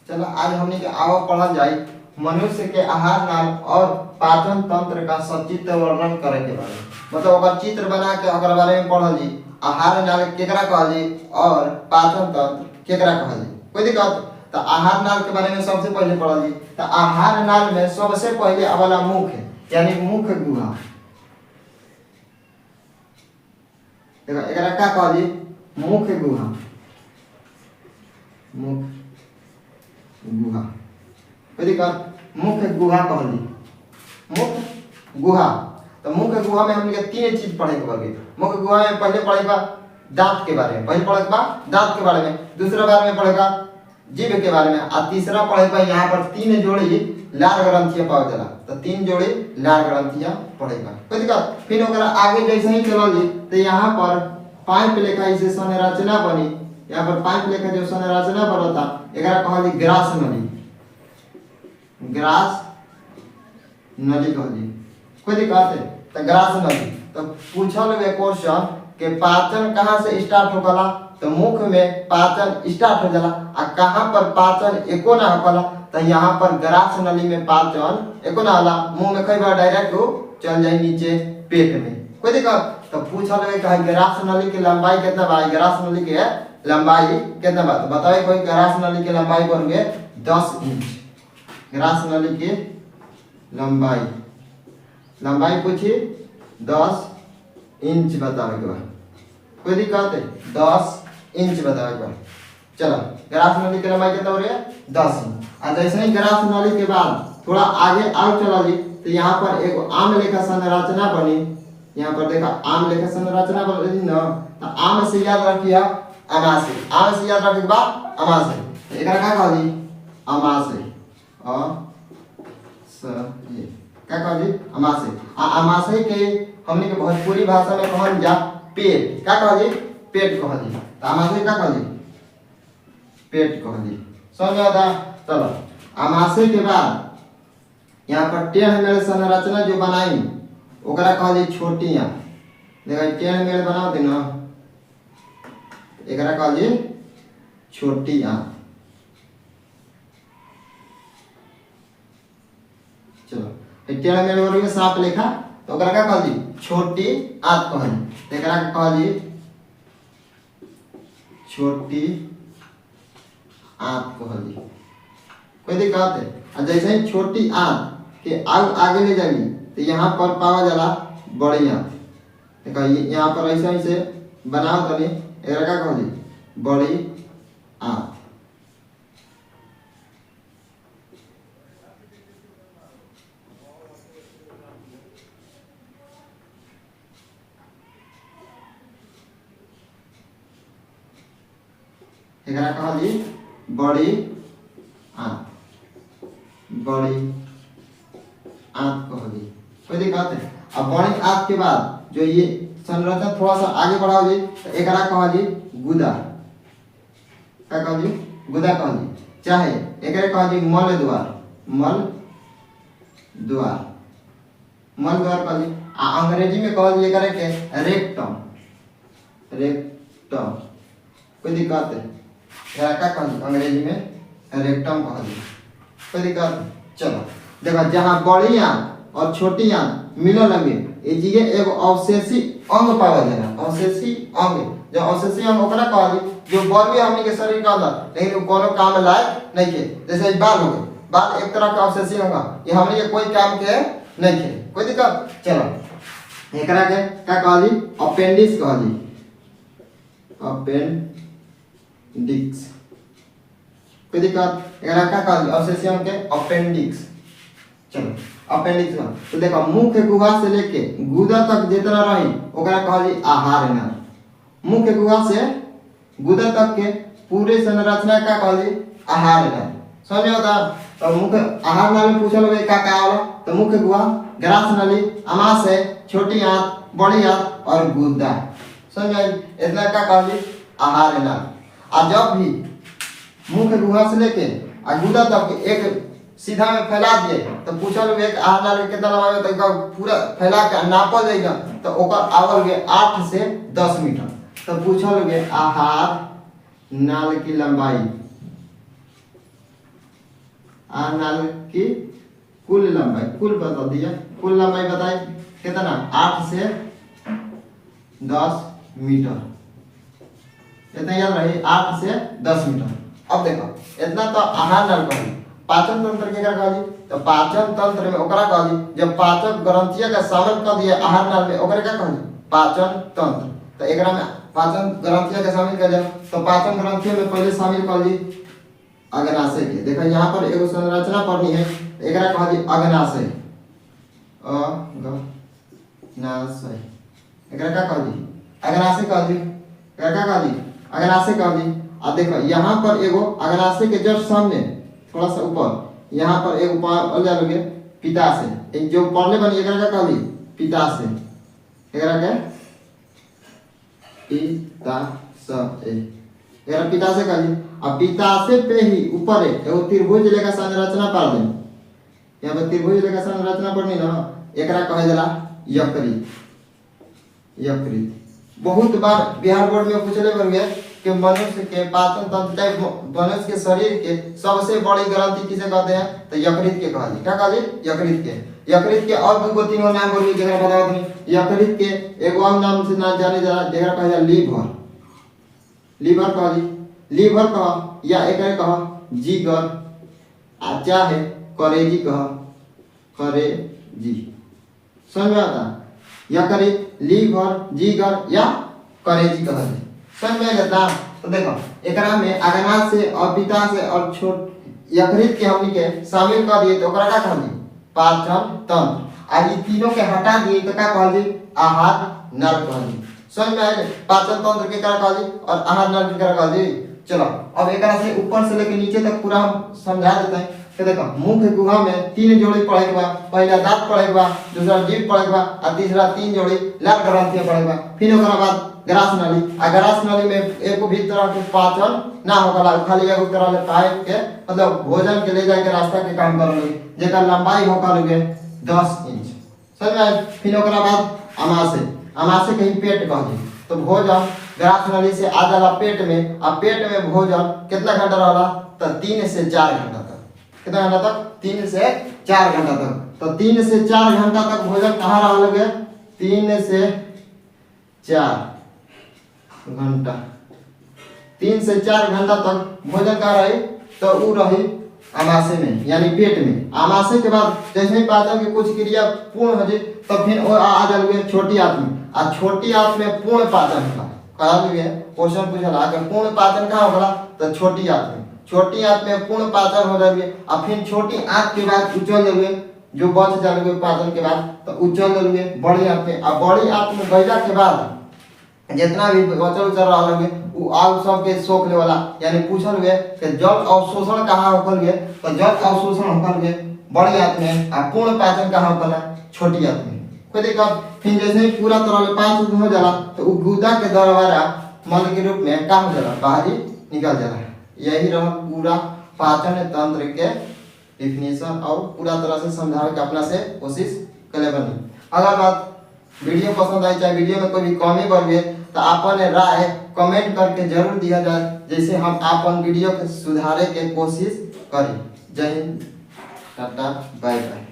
चलो आज हमने के आवा पढ़ल जाए मनुष्य के आहार नाल और पाचन तंत्र का सचित्र वर्णन करे के बारे में। मतलब ओकर चित्र बना के ओकर बारे में पढ़ल जी। आहार नाल केकरा कहल जी और पाचन तंत्र केकरा कहल जी। कोई दिक्कत? तो आहार नाल के बारे में सबसे पहले पढ़ल जी। तो आहार नाल में सबसे पहले अवला मुख है, यानी मुख गुहा। देखो एकरा का कहल जी? मुख गुहा। मुख गुहा। कोई दिक्कत? मुख गुहा कहल जी। मुख गुहा। तो मुख गुहा में हमने तीन चीज पढ़े के बारे। मुख गुहा में पहले पढ़ेगा दांत के बारे में, पहले पढ़ेगा दांत के बारे में, दूसरा बारे में पढ़ेगा जीभ के बारे में, और तीसरा पढ़ेगा यहाँ पर तीन जोड़ी लाल ग्रंथियां पावल जाला। तो तीन जोड़ी लाल ग्रंथियां पढ़ेगा। कोई दिक्कत? फिर ओकरा आगे जैसे ही चलल जी तो यहाँ पर पाइप लेखा इसे संरचना बनी। यहाँ पर पाइप लेखा जो संरचना बनता एकरा कहल जी ग्रास नली। ग्रास नली कहल जी। कोई दिक्कत है? तो ग्रास नली। तो पूछल हुए क्वेश्चन के पाचन कहाँ से स्टार्ट होकला? तो मुख में पाचन स्टार्ट हो जाला। आ कहाँ पर पाचन एको ना होकला? तो यहाँ पर ग्रास नली में पाचन एको ना होला। मुंह में कई बार डायरेक्ट चल जाए नीचे पेट में। कोई दिक्कत? तो पूछल हुए कहा ग्रास नली की लंबाई कितना बा? ग्रास नली के लंबाई कितना बा? तो बताइए कोई ग्रास नली की लंबाई बन गए 10 इंच। ग्रास नली की लंबाई लंबाई पूछी 10 इंच बतावे के बाद। कोई दिक्कत है? 10 इंच बतावे के बाद। चलो ग्रास नली की लंबाई कितना हो रही है? 10 इंच। और जैसे ही ग्रास नली के बाद थोड़ा आगे आगे चला जी तो यहाँ पर एक आम लेखा संरचना बनी। यहाँ पर देखा आम लेखा संरचना बनी ना। तो आम से याद रखिए अमाशय। आम से याद रखे के बाद अमाशय। एकरा का कहल जी? अमाशय। क्या कहल जी? अमाशय। अमाशय के हमने के भोजपुरी भाषा में कहल जा पेट। क्या कहल जी? पेट कहल जी। तो अमाशय का कहल जी? पेट कहल जी। समझ में आता? चलो अमाशय के बाद यहाँ पर टेढ़ मेढ़ संरचना जो बनाई ओकरा कहल जी छोटी आंत। देखो टेढ़ मेढ़ बनाओ थे ना, एकरा कहल जी छोटी आंत। चलो टेढ़ मेढ़ हो रही है सांप लेखा, तो ओकरा का कहल जी? छोटी आंत कहल जी। एकरा कहल जी छोटी आंत कहल जी। कोई दिक्कत है? और जैसे ही छोटी आंत के आगे ले जाएगी तो यहाँ पर पावा जाला बड़ी आंत। देखो यहाँ पर ऐसे ऐसे बनाओ तनी एकरा का कहल जी? बड़ी आंत। एकरा कहल जी बड़ी आंत। बड़ी आंत कहल जी। कोई दिक्कत है? अब बड़ी आंत के बाद जो ये संरचना थोड़ा सा आगे बढ़ाओ जी तो एकरा कहल जी गुदा। क्या कहल जी? गुदा कहल जी। चाहे एकरा कहल जी मल द्वार। मल द्वार। मल द्वार कहल जी। अंग्रेजी में कहल जी एकरा के रेक्टम। रेक्टम। कोई दिक्कत है? क्या कहल जी? अंग्रेजी में रेक्टम कहल जी। कोई दिक्कत? चलो देखो जहाँ बड़ी आंत और छोटी आंत मिलने लगे ये जगह एगो अवशेषी अंग पावल जाला। अवशेषी अंग जो अवशेषी अंग ओकरा कहल जी जो बर्वे हमनी के शरीर का अंदर लेकिन कोनो काम लायक नहीं थे। जैसे बाल हो गए, बाल एक तरह का अवशेषी अंग ये हमनी के कोई काम के नहीं थे। कोई दिक्कत? चलो एकरा के का कहल जी? अपेंडिक्स कहल जी। अपेंडिक्स। कोई दिक्कत? एकरा का कहल जी? अवशेषी अंग के अपेंडिक्स। चलो अपेंडिक्स में तो देखो मुख गुहा से लेके गुदा तक जितना रही ओकरा कहल जी आहार नाल। मुख गुहा से गुदा तक के पूरे संरचना का कहल जी आहार नाल। समझ में आता? तो मुख आहार नाल में पूछल हुए का होला? तो मुख गुहा, ग्रास नली, अमाशय, छोटी आंत, बड़ी आंत और गुदा। समझ में? इतना का कहल जी आहार नाल। और जब भी मुख गुहा से लेके गुदा तक एक सीधा में फैला दिए तो पूछल हुए आहार नाल के कितना लंबाई है? तो पूरा फैला के नापल जाएगा तो ओकर आवल गए 8 से 10 मीटर। तो पूछल हुए आहार नाल की लंबाई आहार नाल की कुल लंबाई, कुल बता दिया, कुल लंबाई बताई कितना 8 से 10 मीटर, इतना याद रही 8 से 10 मीटर। अब देखो इतना तो आहार नाल कहली, पाचन तंत्र के कहली तो पाचन तंत्र में ओकरा कहली जब पाचक ग्रंथिया का शामिल कर दिए आहार नाल में ओकरा क्या कहली पाचन तंत्र। तो एकरा में पाचन ग्रंथिया के शामिल कर दिया तो पाचन ग्रंथिया में पहले शामिल कर ली अग्नाशय के। देखो यहाँ पर एगो संरचना पढ़नी है, एकरा कहली अग्नाशय, अग्नाशय, एकरा क्या कहली अग्नाशय कहली, एकरा क्या कहली अग्नाशय कहली। अब देखो यहाँ पर एगो अग्नाशय के जस्ट सामने थोड़ा सा ऊपर यहाँ पर एगो पढ़ जाओगे पित्ताशय, एक जो पढ़ले बनी एकरा क्या कहली पित्ताशय, एकरा क्या पित्ताशय, एकरा पित्ताशय कहली। अब पित्ताशय पे ही ऊपर एगो त्रिभुज लेखा संरचना पढ़ दे, यहाँ पर त्रिभुज लेखा संरचना पढ़नी ना, एकरा कहे जाला यकृत। यकृत बहुत बार बिहार बोर्ड में पूछले बन कि मनुष्य के पाचन तंत्र मनुष्य के शरीर के सबसे बड़ी ग्रंथि किसे कहते हैं तो यकृत के कहली, क्या कहली यकृत के। यकृत के और दो तीन नाम बोलिए जगह बता दूं। यकृत के एगो और नाम से ना जाने जा जगह कहे जा लीवर, लीवर कहली, लीवर कह या एकरे कह जिगर, आ चाहे करेजी कह करेजी, समझ में आता यकृत लीवर जिगर या करेजी कहल समझ में आता। तो देखो एकरा में अग्नाशय और पित्ताशय और छोट यकृत के हमनी के शामिल कर दिए तो ओकरा का कहली पाचन तंत्र। आ ई तीनों के हटा दिए तो क्या कहली आहार नल कहली। समझ में आए पाचन तंत्र के क्या कहली और आहार नल के क्या कहली। चलो अब एकरा से ऊपर से लेके नीचे तक पूरा हम समझा देते हैं। तो देखो मुख गुहा में 3 जोड़ी पढ़े के बा, पहला दांत पढ़े के बा, दूसरा जीभ पढ़े के बा और तीसरा 3 जोड़ी लाल ग्रंथि पढ़े के बा। फिर ओकरा बाद ग्रास नली, आ ग्रास नली में एको भी तरह के पाचन ना होगला, खाली एगो तरह ले पाइप के मतलब भोजन के ले जाए के रास्ता के काम करले जेकर लंबाई होकर 10 इंच। समझ में। फिर ओकरा बाद अमाशय, अमाशय के ही पेट कहली। तो भोजन ग्रास नली से आ जाला पेट में, आ पेट में भोजन कितना घंटा रहला तो 3 से 4 घंटा तक। कितना घंटा तक 3 से 4 घंटा तक। तो 3 से 4 घंटा तक भोजन कहाँ रहल 3 से 4 घंटा, 3 से 4 घंटा तक भोजन कहाँ रही तो ऊ रही अमाशय में यानी पेट में। अमाशय के बाद जैसे ही पाचन की कुछ क्रिया पूर्ण हो जाए तो फिर आ जाए छोटी आंत में, आ छोटी आंत में पूर्ण पाचन होगा। कहा क्वेश्चन पूछला कि पूर्ण पाचन कहाँ होगा तो छोटी आंत में। छोटी आंत में पूर्ण पाचन हो जाए और फिर छोटी आंत के बाद उचल जाए जो बच जाए पाचन के बाद तो उचल जाए बड़ी आंत में। और बड़ी आंत में गैला के बाद जितना भी बचल उचल रहा लगे वो आग सब के सोख ले वाला यानी पूछल हुए कि जल अवशोषण कहाँ होकर गए तो जल अवशोषण होकर गए बड़ी आंत में, और पूर्ण पाचन कहाँ होकर छोटी आंत में। कोई दिक्कत। फिर जैसे ही पूरा तरह से पाचन हो जाला तो वो गुदा के द्वारा मल के रूप में क्या हो जाला बाहरी निकल जाला। यही रहा पूरा पाचन तंत्र के डिफिनेशन और पूरा तरह से समझाने के अपना से कोशिश करे बनी। अगर बात वीडियो पसंद आई चाहे वीडियो में कोई भी कमी बढ़े तो अपन राय कमेंट करके जरूर दिया जाए, जैसे हम अपन वीडियो के सुधारे के कोशिश करें। जय हिंद, टाटा, बाय बाय।